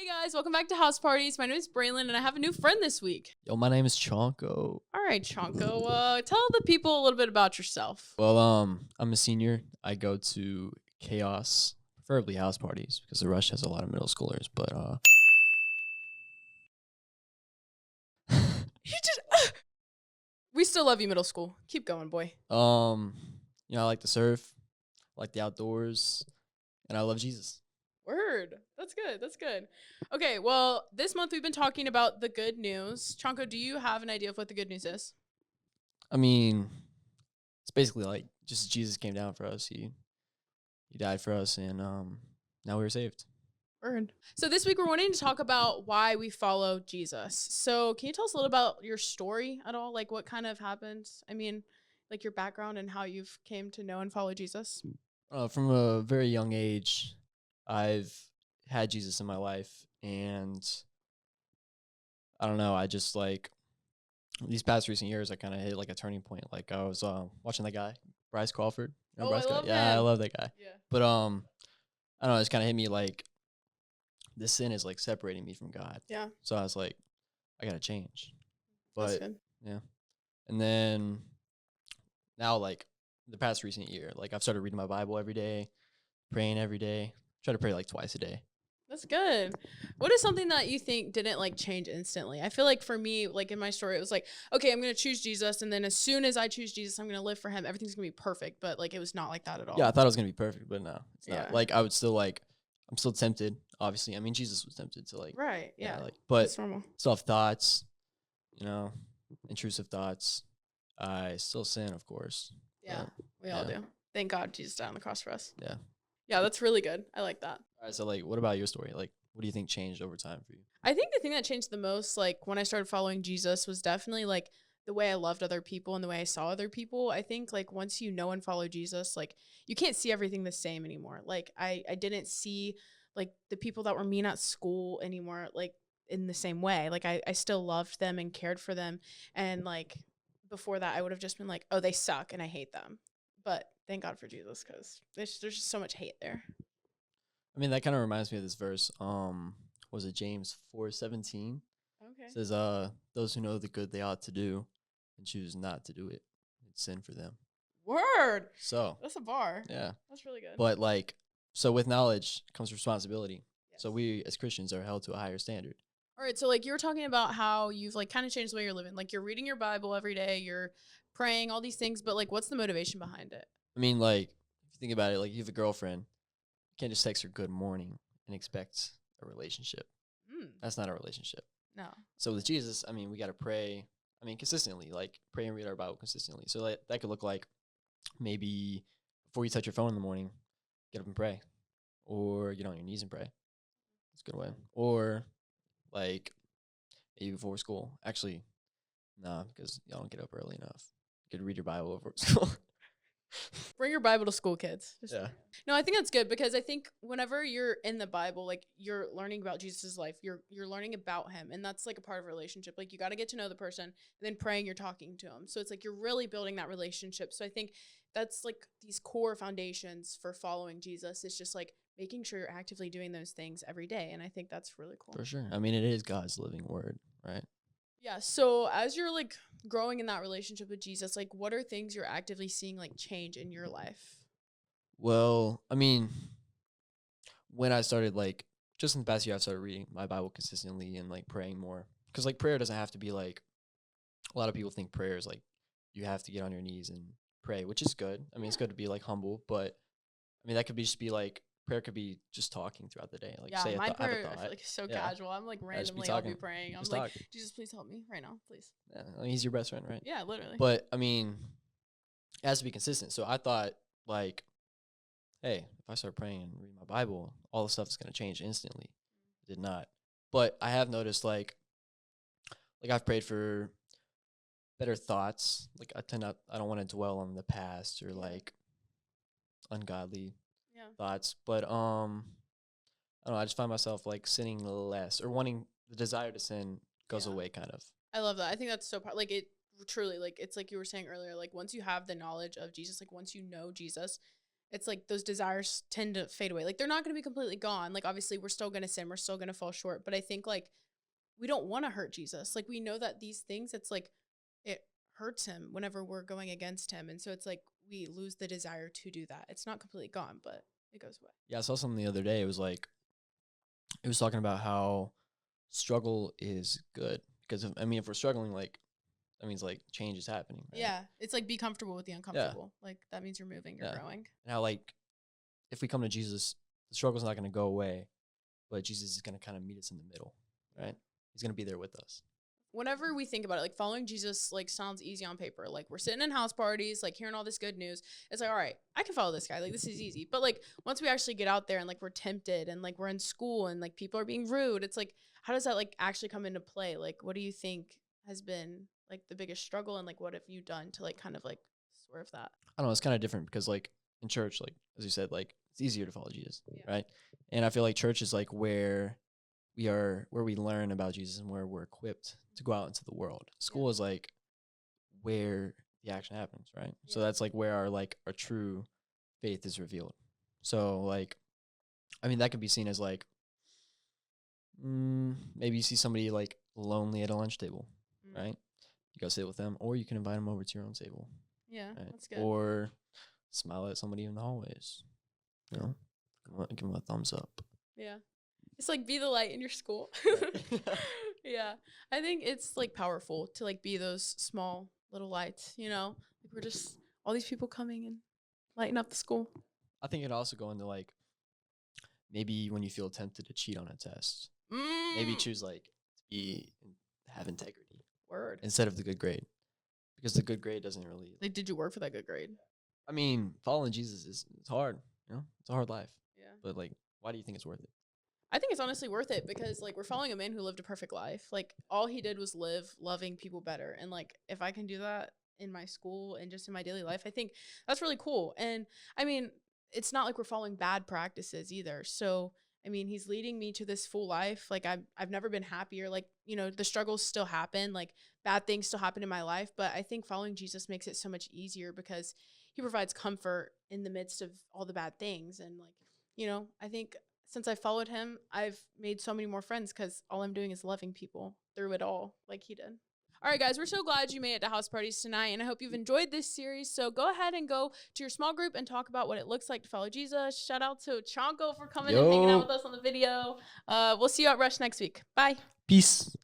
Hey guys, welcome back to House Parties. My name is Braylon and I have a new friend this week. Yo, my name is Chonko. All right, Chonko, tell the people a little bit about yourself. Well, I'm a senior. I go to Chaos, preferably house parties, because the Rush has a lot of middle schoolers. But You just We still love you, middle school. Keep going, boy. I like to surf, I like the outdoors, and I love Jesus. Word. That's good. That's good. Okay, well, this month we've been talking about the good news. Chonko, do you have an idea of what the good news is? I mean, it's basically like just Jesus came down for us. He died for us, and now we're saved. Word. So this week we're wanting to talk about why we follow Jesus. So can you tell us a little about your story at all? Like what kind of happened? I mean, like your background and how you've came to know and follow Jesus. From a very young age, I've had Jesus in my life, and I don't know. I just like these past recent years, I kind of hit like a turning point. Like I was watching that guy, Bryce Crawford. You know Oh, I Bryce love Yeah, I him. love that guy. Yeah. But I don't know. It's kind of hit me like this sin is like separating me from God. Yeah. So I was like, I gotta change. That's But good. yeah, and then now like the past recent year, like I've started reading my Bible every day, praying every day. Try to pray like twice a day. That's good. What is something that you think didn't like change instantly? I feel like for me, like in my story, it was like, okay, I'm going to choose Jesus. And then as soon as I choose Jesus, I'm going to live for him. Everything's going to be perfect. But like, it was not like that at all. Yeah, I thought it was gonna be perfect, but no, it's Yeah. not. Like I would still like, I'm still tempted. Obviously, I mean Jesus was tempted to like, Right. Yeah. like, but That's normal. still have thoughts, you know, intrusive thoughts. I still sin, of course. Yeah. But, We all do. Thank God Jesus died on the cross for us. yeah. Yeah. That's really good. I like that. All right. So, like, what about your story? Like, what do you think changed over time for you? I think the thing that changed the most, like when I started following Jesus, was definitely like the way I loved other people and the way I saw other people. I think like once you know and follow Jesus, like you can't see everything the same anymore. Like I didn't see like the people that were mean at school anymore, like in the same way. Like I still loved them and cared for them. And like before that, I would have just been like, oh, they suck and I hate them. But thank God for Jesus because there's just so much hate there. I mean, that kind of reminds me of this verse. Was it James 4:17? Okay. It says, those who know the good they ought to do and choose not to do it, it's sin for them. Word. So, That's a bar. yeah. That's really good. But like, so with knowledge comes responsibility. Yes. So we as Christians are held to a higher standard. All right, so like you were talking about how you've like kind of changed the way you're living. Like you're reading your Bible every day, you're praying, all these things, but like what's the motivation behind it? I mean, like, if you think about it, like you have a girlfriend, you can't just text her good morning and expect a relationship. That's not a relationship. No. So with Jesus, I mean, we got to pray. I mean, consistently, like pray and read our Bible consistently. So like, that could look like maybe before you touch your phone in the morning, get up and pray, or get on your knees and pray. That's a good way. Or like maybe before school. Actually, nah, because y'all don't get up early enough. You could read your Bible before school. Bring your Bible to school, kids. Yeah. No, I think that's good because I think whenever you're in the Bible, like you're learning about Jesus' life, you're learning about him, and that's like a part of a relationship. Like you got to get to know the person, and then praying, you're talking to him. So it's like you're really building that relationship. So I think that's like these core foundations for following Jesus. It's just like making sure you're actively doing those things every day, and I think that's really cool. For sure. I mean, it is God's living word, right? Yeah. So as you're like growing in that relationship with Jesus, like what are things you're actively seeing like change in your life? Well, I mean, when I started like just in the past year, I've started reading my Bible consistently and like praying more. Because like prayer doesn't have to be like a lot of people think prayer is like you have to get on your knees and pray, which is good. I mean, it's good to be like humble, but I mean that could be just be like prayer could be just talking throughout the day. Like Yeah, say my have a prayer I thought. feel like is so Yeah. casual. I'm like Yeah, just be randomly I'll be talking. praying. I'm Just like, talk. Jesus, please help me right now, please. Yeah, I mean, he's your best friend, right? Yeah, literally. But I mean, it has to be consistent. So I thought like, hey, if I start praying and reading my Bible, all the stuff is gonna change instantly. It did not. But I have noticed like I've prayed for better thoughts. Like I don't want to dwell on the past or like ungodly Yeah. thoughts. But I don't know, I just find myself like sinning less or wanting the desire to sin goes Yeah. away kind of. I love that. I think that's so like it truly like it's like you were saying earlier, like once you have the knowledge of Jesus, like once you know Jesus, it's like those desires tend to fade away. Like they're not going to be completely gone. Like obviously we're still going to sin, we're still going to fall short, but I think like we don't want to hurt Jesus. Like we know that these things, it's like it hurts him whenever we're going against him, and so it's like we lose the desire to do that. It's not completely gone, but it goes away. Yeah, I saw something the other day. It was like it was talking about how struggle is good because I mean, if we're struggling, like that means like change is happening. Right? Yeah, it's like be comfortable with the uncomfortable. Like that means you're moving, you're growing. And how like if we come to Jesus, the struggle's not going to go away, but Jesus is going to kind of meet us in the middle, right? He's going to be there with us. Whenever we think about it, like following Jesus, like sounds easy on paper. Like we're sitting in house parties, like hearing all this good news. It's like, all right, I can follow this guy. Like this is easy. But like once we actually get out there and like we're tempted and like we're in school and like people are being rude, it's like, how does that like actually come into play? Like, what do you think has been like the biggest struggle, and like what have you done to like kind of like swerve that? I don't know. It's kind of different because like in church, like as you said, like it's easier to follow Jesus, Yeah. right? And I feel like church is like where we learn about Jesus and where we're equipped to go out into the world. School is like where the action happens, right? So that's like where our true faith is revealed. So like, I mean, that could be seen as like, maybe you see somebody like lonely at a lunch table, right? You go sit with them, or you can invite them over to your own table. Yeah, right? that's good. Or smile at somebody in the hallways. You know, give them a thumbs up. Yeah. It's like be the light in your school. Yeah. I think it's like powerful to like be those small little lights, you know? Like we're just all these people coming and lighting up the school. I think it'd also go into like maybe when you feel tempted to cheat on a test, maybe choose like to have integrity. Word. Instead of the good grade. Because the good grade doesn't really Like, did you work for that good grade? I mean, following Jesus it's hard, you know? It's a hard life. Yeah. But like, why do you think it's worth it? I think it's honestly worth it because like we're following a man who lived a perfect life. Like all he did was live loving people better. And like if I can do that in my school and just in my daily life, I think that's really cool. And I mean, it's not like we're following bad practices either. So I mean, he's leading me to this full life. Like I've never been happier. Like, you know, the struggles still happen, like bad things still happen in my life, but I think following Jesus makes it so much easier because he provides comfort in the midst of all the bad things. And like, you know, I think since I followed him, I've made so many more friends because all I'm doing is loving people through it all like he did. All right, guys, we're so glad you made it to house parties tonight, and I hope you've enjoyed this series. So go ahead and go to your small group and talk about what it looks like to follow Jesus. Shout out to Chonko for coming and hanging out with us on the video. We'll see you at Rush next week. Bye. Peace.